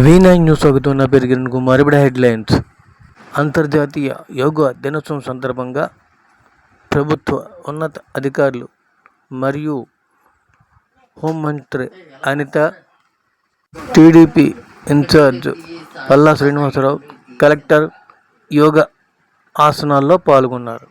V9 news స్వాగతం. నా పేరు కిరణ్ కుమార్. ఇప్పుడు హెడ్లైన్స్. అంతర్జాతీయ యోగా దినోత్సవం సందర్భంగా ప్రభుత్వ ఉన్నత అధికారులు మరియు హోంమంత్రి Anitha, TDP in-charge Palla Srinivasa Rao, collector yoga ఆసనాల్లో పాల్గొన్నారు.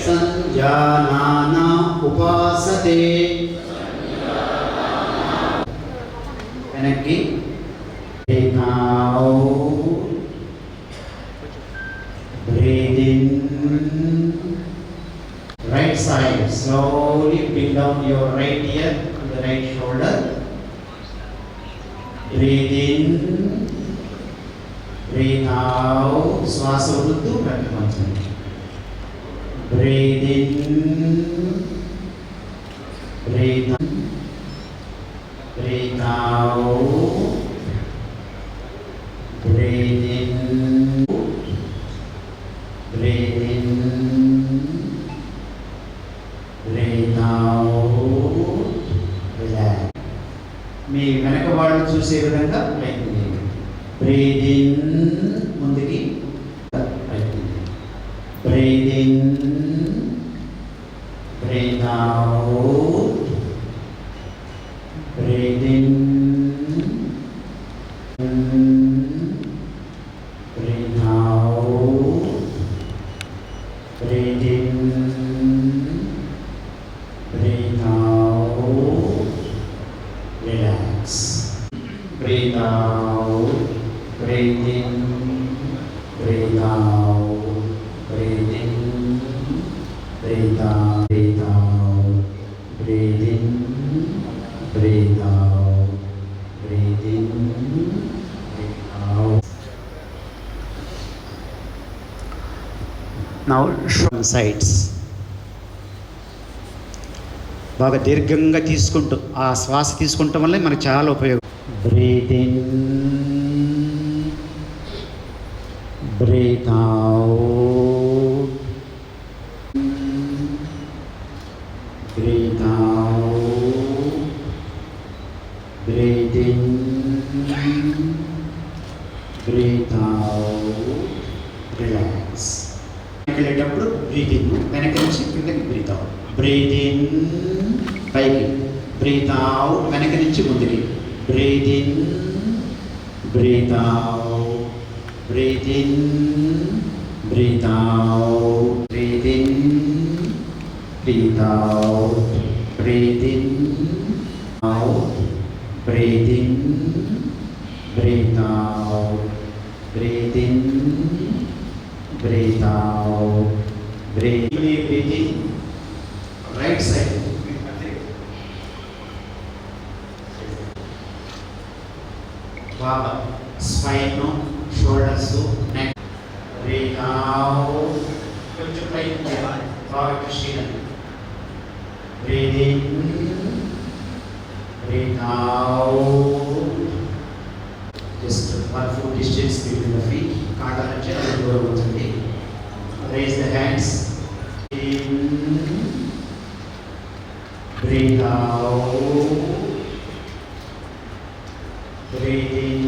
సంజానానా ఉపాసతే. వెనక్కి breathe in, right side, slowly bring down your right ear to the right shoulder. Breathe in, breathe out. శ్వాస వదులుతూ ప్రతిపంచండి. Breathe in, breathe in, breathe out, breathe in, breathe in, breathe out, relax. మీ వెనక వాళ్ళు చూసే విధంగా ప్రయత్నం చేయండి. Breathe in, ముందుకి ప్రయత్నం చేయండి. Breathe in, breathe out, breathe in, breathe out, breathe in, breathe out, relax. Breathe out, breathe in, breathe out, breathe in, breathe out, breathe out, breathe in, breathe out, breathe in, breathe out. Now show sides. బాగా దీర్ఘంగా తీసుకుంటూ ఆ శ్వాస తీసుకుంటాం వల్ల మనకు చాలా ఉపయోగం. Breathe in, breathe out, breathe out, breathe in, breathe out, relax. వెళ్ళేటప్పుడు బ్రీత్ ఇన్, వెనక నుంచి కిందకి బ్రీత్ అవుట్. బ్రీత్ ఇన్ పైకి, బ్రీత్ అవుట్ వెనక నుంచి ముందుకి. Breathe in, breathe out, breathe in, breathe out, breathe in, breathe out, breathe in, out, breathe in, breathe out, breathe in, breathe out, breathe in, right side. Baba, spine, shoulders, neck. Breathe out, కొంచెం పైకి బాగా Krishna. Breathe in, breathe out. Just 1 foot distance between the feet. కాళ్ళ నుంచి దూరం ఉంచండి. hands. In, breathe out, breathe in,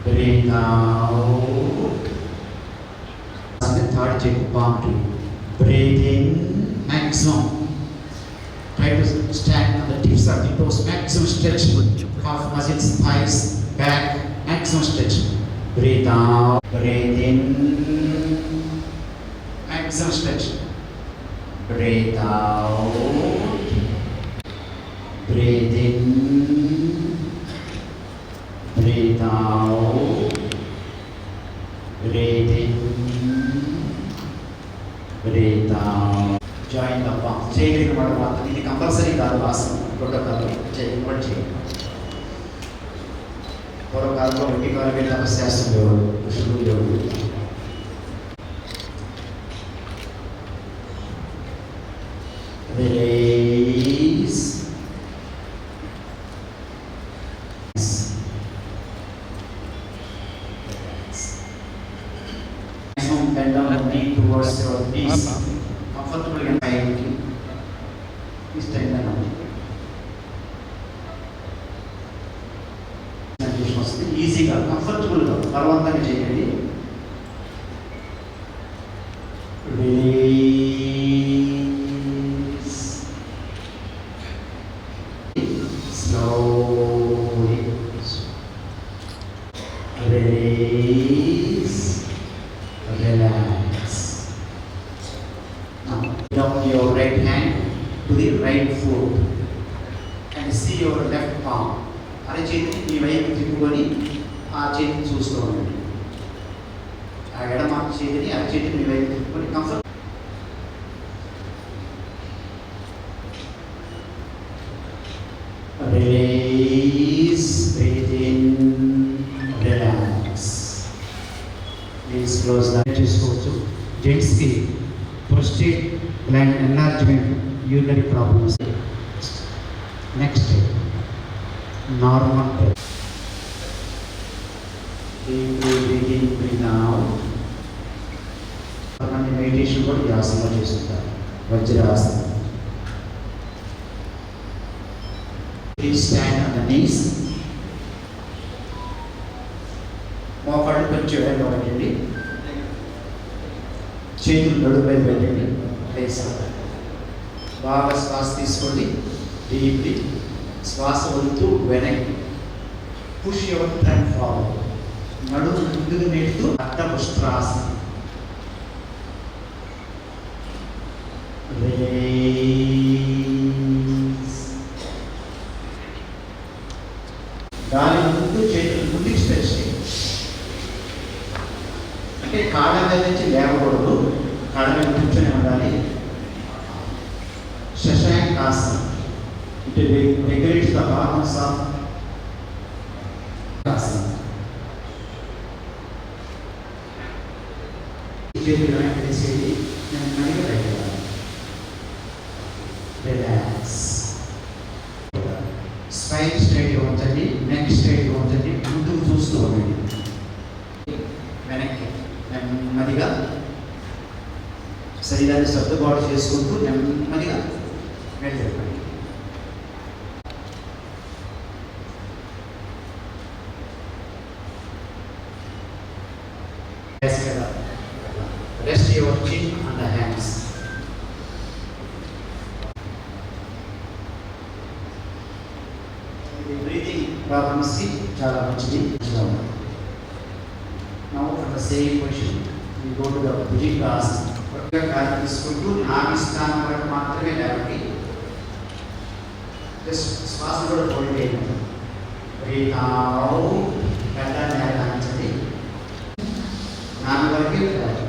breathe out. And the third check, palm to breathe in, maximum. Try to stand on the tips of the toes, maximum stretch, calf muscles, thighs, back, maximum stretch. Breathe out, breathe in, maximum stretch. Breathe out, breathe in, breathe out, breathe in, breathe out. Join the palm. చేయగలిగిన వాడు మాత్రం ఇది compulsory కాదు ఆసనం ప్రోటోకాల్లో కూడా చేయండి. పూర్వకాలంలో ఒంటి కాలు మీద తపస్యాసం లేవు, ఋషులు లేవు. Release. Bend down the knee towards your knees. Comfortable and tight. Please tighten down. ఈజీగా కంఫర్టబుల్గా బలవంతంగా చేయండి. Release slowly, release, relax. Now down your right hand to the right foot and see your left palm. అరచేతిని ఈ వైపు తిప్పుకొని ఆ చేతిని చూస్తూ ఉండండి. ఆ ఎడమ చేతిని అరచేతిని ఈ వైపు తిప్పుకొని comfort. Release, breathe in, relax. Please close the eyes. చేసుకోవచ్చు. జెంట్స్కి prostate gland enlargement, urinary problems. Next normal breath. Meditation కూడా ఈ ఆసనంలో చేస్తుంటారు, వజ్రాసనం. Please stand on the knees. మోకాళ్ళు కొంచెం వెనక పెట్టండి, చేతులు నడుపై పెట్టండి. ప్లేస్ బాగా శ్వాస తీసుకోండి డీప్లీ. శ్వాస వదులుతూ వెనక్కి. Push your front forward. నడుము ముందుకు నెడుతూ అర్ధపుష్ట్రాసనం. గాలి ముందు, చేతులు ముందుకు స్ట్రెచ్ చేయండి. అంటే కాళ్ళ మీద నుంచి లేవకూడదు, కాళ్ళ మీద కూర్చొని ఉండాలి. శశాంకాసనం. It regulates the hormones of asana. Relax. Spine straight ఉంచండి, neck straight ఉంచండి, ముందుకు చూస్తూ ఉండండి. వెనక్కి నెమ్మదిగా శరీరాన్ని సర్దుబాటు చేసుకుంటూ నెమ్మదిగా వెళ్ళిపోండి. Rest your chin on the hands. Breathing problems ki chala manchidi. Now from the same position we go to the Bhujangasana. Kaali తీసుకుంటూ నాభి స్థానం వరకు మాత్రమే లేవండి. జస్ట్ శ్వాస కూడా హోల్డ్ చేయండి. Breathe out. పెద్దగా నేలంచండి. నాభి వరకు,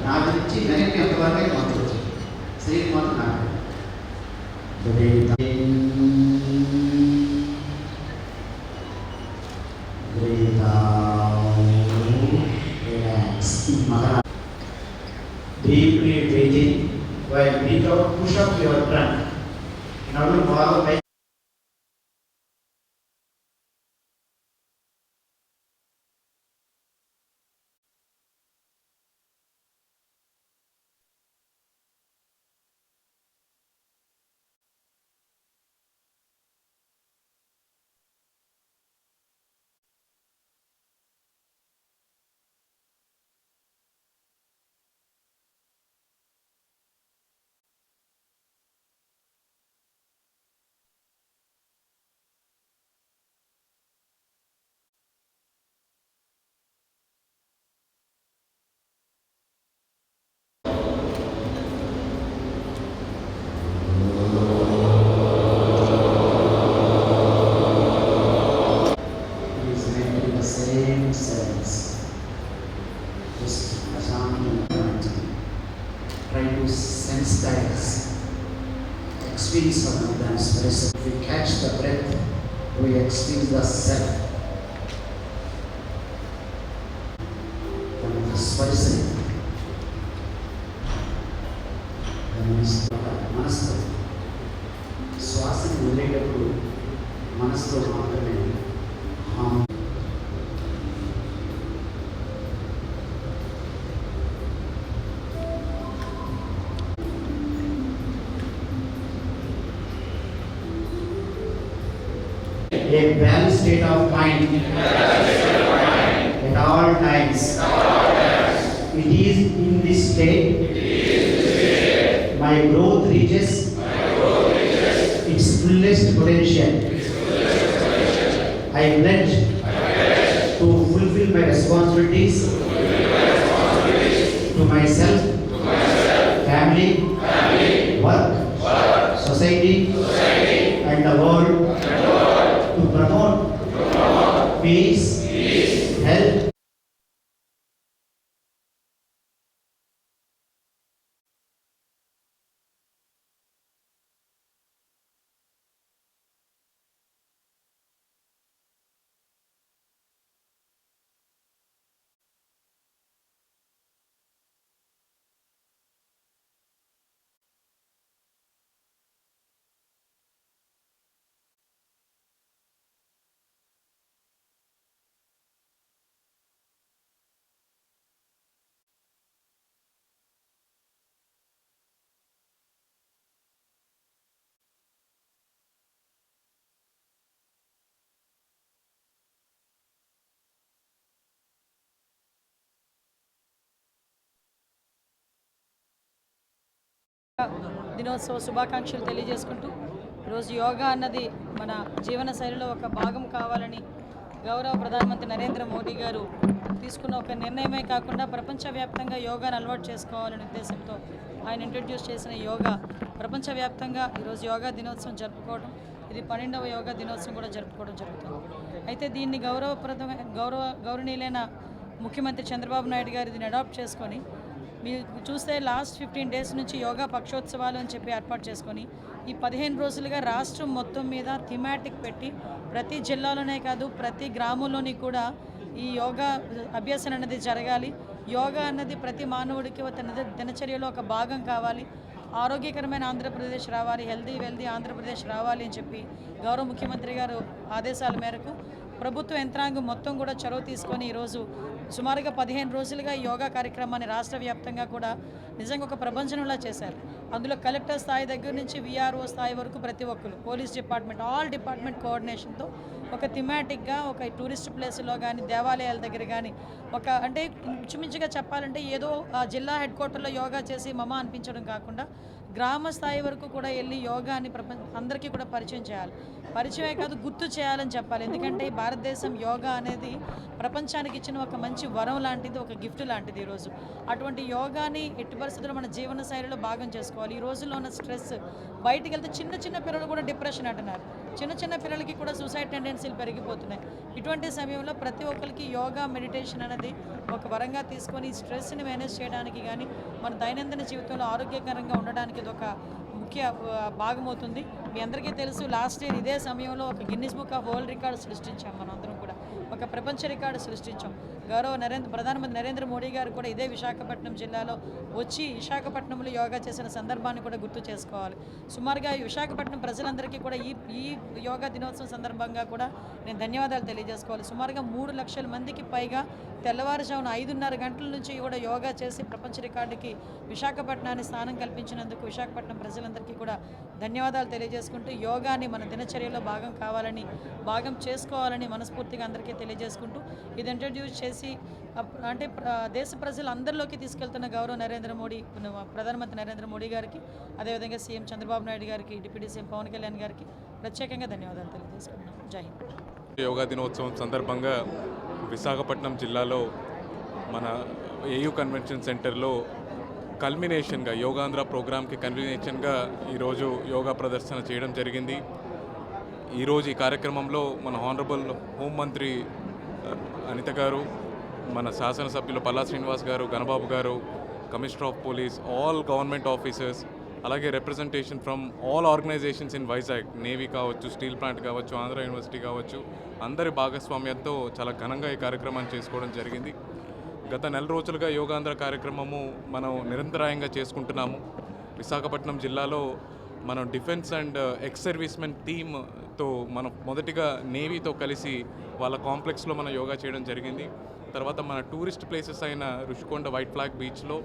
నాభి నుంచి వెనక్కి ఎంతవరకు పంపవచ్చు. శరీరం మాత్రం నాభి. Breathe in, breathe out. Relax. Deeply breathe in while breathe out. Push up your trunk. Now you follow try to sensitize, experience of the express. We catch the breath, we experience the self. స్పర్శని మనసుతో శ్వాసని వదిలేటప్పుడు మనసుతో మాత్రమే a balanced state of mind at all times. It is in this state my growth reaches its fullest potential. I pledge to fulfill my responsibilities to myself, family, work, society, and the world, to promote peace, health, దినోత్సవ శుభాకాంక్షలు తెలియజేసుకుంటూ ఈరోజు యోగా అన్నది మన జీవన శైలిలో ఒక భాగం కావాలని గౌరవ ప్రధానమంత్రి నరేంద్ర మోడీ గారు తీసుకున్న ఒక నిర్ణయమే కాకుండా ప్రపంచవ్యాప్తంగా యోగాను అలవాటు చేసుకోవాలనే ఉద్దేశంతో ఆయన ఇంట్రడ్యూస్ చేసిన యోగా ప్రపంచవ్యాప్తంగా ఈరోజు యోగా దినోత్సవం జరుపుకోవడం, ఇది 12వ యోగా దినోత్సవం కూడా జరుపుకోవడం జరుగుతుంది. అయితే దీన్ని గౌరవనీయులైన ముఖ్యమంత్రి చంద్రబాబు నాయుడు గారు దీన్ని అడాప్ట్ చేసుకొని మీరు చూస్తే లాస్ట్ 15 డేస్ నుంచి యోగా పక్షోత్సవాలు అని చెప్పి ఏర్పాటు చేసుకొని ఈ 15 రోజులుగా రాష్ట్రం మొత్తం మీద థీమాటిక్ పెట్టి ప్రతి జిల్లాలోనే కాదు ప్రతి గ్రామంలోని కూడా ఈ యోగా అభ్యాసన అనేది జరగాలి. యోగా అన్నది ప్రతి మానవుడికి తన దినచర్యలో ఒక భాగం కావాలి. ఆరోగ్యకరమైన ఆంధ్రప్రదేశ్ రావాలి, వెల్దీ ఆంధ్రప్రదేశ్ రావాలి అని చెప్పి గౌరవ ముఖ్యమంత్రి గారు ఆదేశాల మేరకు ప్రభుత్వ యంత్రాంగం మొత్తం కూడా చొరవ తీసుకొని ఈరోజు సుమారుగా 15 రోజులుగా యోగా కార్యక్రమాన్ని రాష్ట్ర వ్యాప్తంగా కూడా నిజంగా ఒక ప్రపంచంలా చేశారు. అందులో కలెక్టర్ స్థాయి దగ్గర నుంచి విఆర్ఓ స్థాయి వరకు ప్రతి ఒక్కరు, పోలీస్ డిపార్ట్మెంట్, ఆల్ డిపార్ట్మెంట్ కోఆర్డినేషన్తో ఒక థీమాటిక్గా ఒక టూరిస్ట్ ప్లేస్లో కానీ దేవాలయాల దగ్గర కానీ అంటే ఇంచుమించుగా చెప్పాలంటే ఏదో జిల్లా హెడ్ క్వార్టర్లో యోగా చేసి మమ అనిపించడం కాకుండా గ్రామ స్థాయి వరకు కూడా వెళ్ళి యోగాని అందరికీ కూడా పరిచయం చేయాలి. పరిచయమే కాదు, గుర్తు చేయాలని చెప్పాలి. ఎందుకంటే భారతదేశం యోగా అనేది ప్రపంచానికి ఇచ్చిన ఒక మంచి వరం లాంటిది, ఒక గిఫ్ట్ లాంటిది. ఈరోజు అటువంటి యోగాని ఎట్టి పరిస్థితుల్లో మన జీవన శైలిలో భాగం చేసుకోవాలి. ఈ రోజుల్లో ఉన్న స్ట్రెస్, బయటికి వెళ్తే చిన్న పిల్లలు కూడా డిప్రెషన్ అంటున్నారు. చిన్న పిల్లలకి కూడా సూసైడ్ టెండెన్సీలు పెరిగిపోతున్నాయి. ఇటువంటి సమయంలో ప్రతి ఒక్కరికి యోగా, మెడిటేషన్ అనేది ఒక వరంగా తీసుకొని స్ట్రెస్ని మేనేజ్ చేయడానికి కానీ మన దైనందిన జీవితంలో ఆరోగ్యకరంగా ఉండడానికి ఇది ఒక ముఖ్య భాగమవుతుంది. మీ అందరికీ తెలుసు, లాస్ట్ ఇయర్ ఇదే సమయంలో ఒక Guinness book of world record సృష్టించాం. మనం అందరం కూడా ఒక ప్రపంచ రికార్డు సృష్టించాం. గౌరవ ప్రధానమంత్రి నరేంద్ర మోడీ గారు కూడా ఇదే విశాఖపట్నం జిల్లాలో వచ్చి విశాఖపట్నంలో యోగా చేసిన సందర్భాన్ని కూడా గుర్తు చేసుకోవాలి. సుమారుగా విశాఖపట్నం ప్రజలందరికీ కూడా ఈ యోగా దినోత్సవం సందర్భంగా కూడా నేను ధన్యవాదాలు తెలియజేసుకోవాలి. సుమారుగా 3 లక్షల మందికి పైగా తెల్లవారుజామున 5:30 గంటల నుంచి కూడా యోగా చేసి ప్రపంచ రికార్డుకి విశాఖపట్నాన్ని స్థానం కల్పించినందుకు విశాఖపట్నం ప్రజలందరికీ కూడా ధన్యవాదాలు తెలియజేసుకుంటూ యోగాని మన దినచర్యలో భాగం చేసుకోవాలని మనస్ఫూర్తిగా అందరికీ తెలియజేసుకుంటూ ఇది ఇంట్రడ్యూస్ చేసి అంటే దేశ ప్రజలందరిలోకి తీసుకెళ్తున్న గౌరవ ప్రధానమంత్రి నరేంద్ర మోడీ గారికి, అదేవిధంగా సీఎం చంద్రబాబు నాయుడు గారికి, డిప్యూటీ సీఎం పవన్ కళ్యాణ్ గారికి ప్రత్యేకంగా ధన్యవాదాలు తెలియజేసుకుంటున్నాం. జై హింద్. యోగా దినోత్సవం సందర్భంగా విశాఖపట్నం జిల్లాలో మన ఏయూ కన్వెన్షన్ సెంటర్లో కల్మినేషన్గా యోగాంధ్ర ప్రోగ్రామ్కి కన్వినేషన్గా ఈరోజు యోగా ప్రదర్శన చేయడం జరిగింది. ఈరోజు ఈ కార్యక్రమంలో మన హానరబుల్ హోంమంత్రి అనిత గారు, మన శాసనసభ్యులు Palla Srinivas garu, Ganababu garu, commissioner of police, all government officers, అలాగే representation from all organisations in Vizag, navy కావచ్చు, స్టీల్ ప్లాంట్ కావచ్చు, ఆంధ్ర యూనివర్సిటీ కావచ్చు, అందరి భాగస్వామ్యంతో చాలా ఘనంగా ఈ కార్యక్రమాన్ని చేసుకోవడం జరిగింది. గత నెల రోజులుగా యోగాంధ్ర కార్యక్రమము మనం నిరంతరాయంగా చేసుకుంటున్నాము. విశాఖపట్నం జిల్లాలో మనం డిఫెన్స్ అండ్ ఎక్స్ సర్వీస్మెన్ టీమ్తో మనం మొదటిగా నేవీతో కలిసి వాళ్ళ కాంప్లెక్స్లో మనం యోగా చేయడం జరిగింది. తర్వాత మన టూరిస్ట్ ప్లేసెస్ అయిన రుషికొండ వైట్ ఫ్లాగ్ బీచ్లో,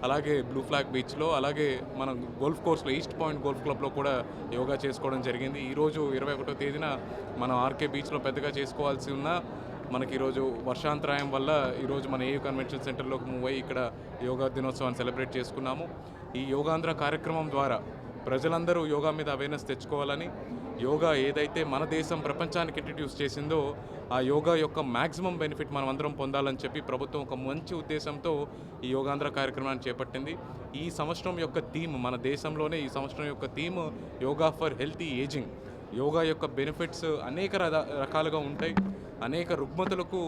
అలాగే బ్లూ ఫ్లాగ్ బీచ్లో, అలాగే మన గోల్ఫ్ కోర్స్లో ఈస్ట్ పాయింట్ గోల్ఫ్ క్లబ్లో కూడా యోగా చేసుకోవడం జరిగింది. ఈరోజు 21వ తేదీన మనం ఆర్కే బీచ్లో పెద్దగా చేసుకోవాల్సి ఉన్న మనకి ఈరోజు వర్షాంతరాయం వల్ల ఈరోజు మన ఏయూ కన్వెన్షన్ సెంటర్లోకి మూవ్ అయ్యి ఇక్కడ యోగా దినోత్సవాన్ని సెలబ్రేట్ చేసుకున్నాము. ఈ యోగాంధ్ర కార్యక్రమం ద్వారా ప్రజలందరూ యోగా మీద అవేర్నెస్ తెచ్చుకోవాలని, యోగా ఏదైతే మన దేశం ప్రపంచానికి ఇంట్రడ్యూస్ చేసిందో ఆ యోగా యొక్క మ్యాక్సిమం బెనిఫిట్ మనం అందరం పొందాలని చెప్పి ప్రభుత్వం ఒక మంచి ఉద్దేశంతో ఈ యోగాంధ్ర కార్యక్రమాన్ని చేపట్టింది. ఈ సంవత్సరం యొక్క థీమ్, మన దేశంలోనే ఈ సంవత్సరం యొక్క theme yoga for healthy ageing. Yoga యొక్క బెనిఫిట్స్ అనేక రకాలుగా ఉంటాయి. అనేక రుగ్మతలకు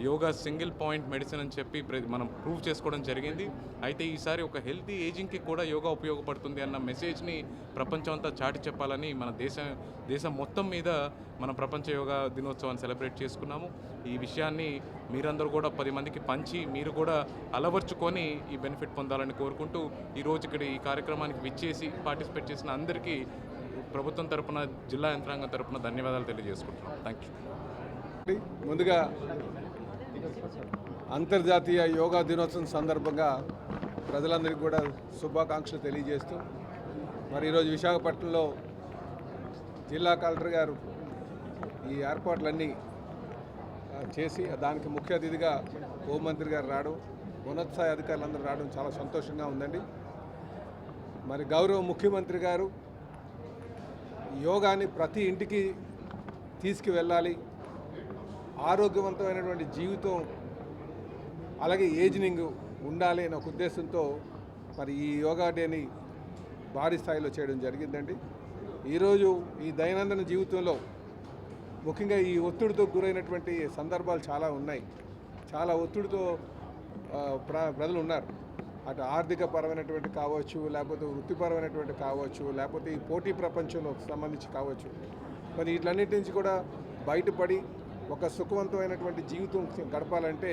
యోగా సింగిల్ పాయింట్ మెడిసిన్ అని చెప్పి మనం ప్రూవ్ చేసుకోవడం జరిగింది. అయితే ఈసారి ఒక హెల్తీ ఏజింగ్కి కూడా యోగా ఉపయోగపడుతుంది అన్న మెసేజ్ని ప్రపంచం అంతా చాటి చెప్పాలని మన దేశం మొత్తం మీద మన ప్రపంచ యోగా దినోత్సవాన్ని సెలబ్రేట్ చేసుకున్నాము. ఈ విషయాన్ని మీరందరూ కూడా 10 మందికి పంచి మీరు కూడా అలవర్చుకొని ఈ బెనిఫిట్ పొందాలని కోరుకుంటూ ఈరోజు ఇక్కడ ఈ కార్యక్రమానికి విచ్చేసి పార్టిసిపేట్ చేసిన అందరికీ ప్రభుత్వం తరపున, జిల్లా యంత్రాంగం తరపున ధన్యవాదాలు తెలియజేసుకుంటున్నాం. Thank you. ముందుగా అంతర్జాతీయ యోగా దినోత్సవం సందర్భంగా ప్రజలందరికీ కూడా శుభాకాంక్షలు తెలియజేస్తూ, మరి ఈరోజు విశాఖపట్నంలో జిల్లా కలెక్టర్ గారు ఈ ఏర్పాట్లన్నీ చేసి దానికి ముఖ్య అతిథిగా హోంమంత్రి గారు రావడం, ఉన్నత స్థాయి అధికారులందరూ రావడం చాలా సంతోషంగా ఉందండి. మరి గౌరవ ముఖ్యమంత్రి గారు యోగాని ప్రతి ఇంటికి తీసుకువెళ్ళాలి, ఆరోగ్యవంతమైనటువంటి జీవితం అలాగే ఏజింగ్ ఉండాలి అనే ఒక ఉద్దేశంతో మరి ఈ యోగా డేని భారీ స్థాయిలో చేయడం జరిగిందండి. ఈరోజు ఈ దైనందిన జీవితంలో ముఖ్యంగా ఈ ఒత్తిడితో గురైనటువంటి సందర్భాలు చాలా ఉన్నాయి. చాలా ఒత్తిడితో ప్రజలు ఉన్నారు. అటు ఆర్థిక పరమైనటువంటి కావచ్చు, లేకపోతే వృత్తిపరమైనటువంటి కావచ్చు, లేకపోతే ఈ పోటీ ప్రపంచంలో సంబంధించి కావచ్చు. మరి వీటన్నిటి నుంచి కూడా బయటపడి ఒక సుఖవంతమైనటువంటి జీవితం గడపాలంటే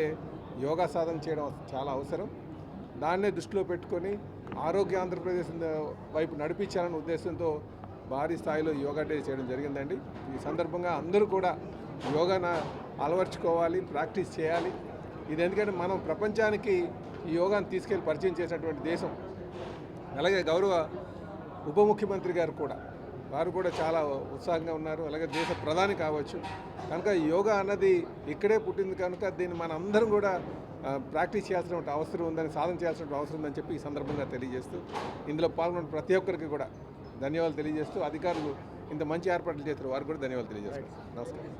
యోగా సాధన చేయడం చాలా అవసరం. దాన్నే దృష్టిలో పెట్టుకొని ఆరోగ్య ఆంధ్రప్రదేశ్ వైపు నడిపించాలనే ఉద్దేశంతో భారీ స్థాయిలో యోగా డే చేయడం జరిగిందండి. ఈ సందర్భంగా అందరూ కూడా యోగాను అలవర్చుకోవాలి, ప్రాక్టీస్ చేయాలి. ఇది ఎందుకంటే మనం ప్రపంచానికి ఈ యోగాను తీసుకెళ్లి పరిచయం చేసినటువంటి దేశం. అలాగే గౌరవ ఉప ముఖ్యమంత్రి గారు కూడా వారు కూడా చాలా ఉత్సాహంగా ఉన్నారు. అలాగే దేశ ప్రధాని కావచ్చు. కనుక యోగా అన్నది ఇక్కడే పుట్టింది కనుక దీన్ని మన అందరం కూడా ప్రాక్టీస్ చేయాల్సినటువంటి అవసరం ఉందని, సాధన చేయాల్సినటువంటి అవసరం ఉందని చెప్పి ఈ సందర్భంగా తెలియజేస్తూ, ఇందులో పాల్గొన్న ప్రతి ఒక్కరికి కూడా ధన్యవాదాలు తెలియజేస్తూ, అధికారులు ఇంత మంచి ఏర్పాట్లు చేస్తారు వారికి కూడా ధన్యవాదాలు తెలియజేస్తారు. నమస్కారం.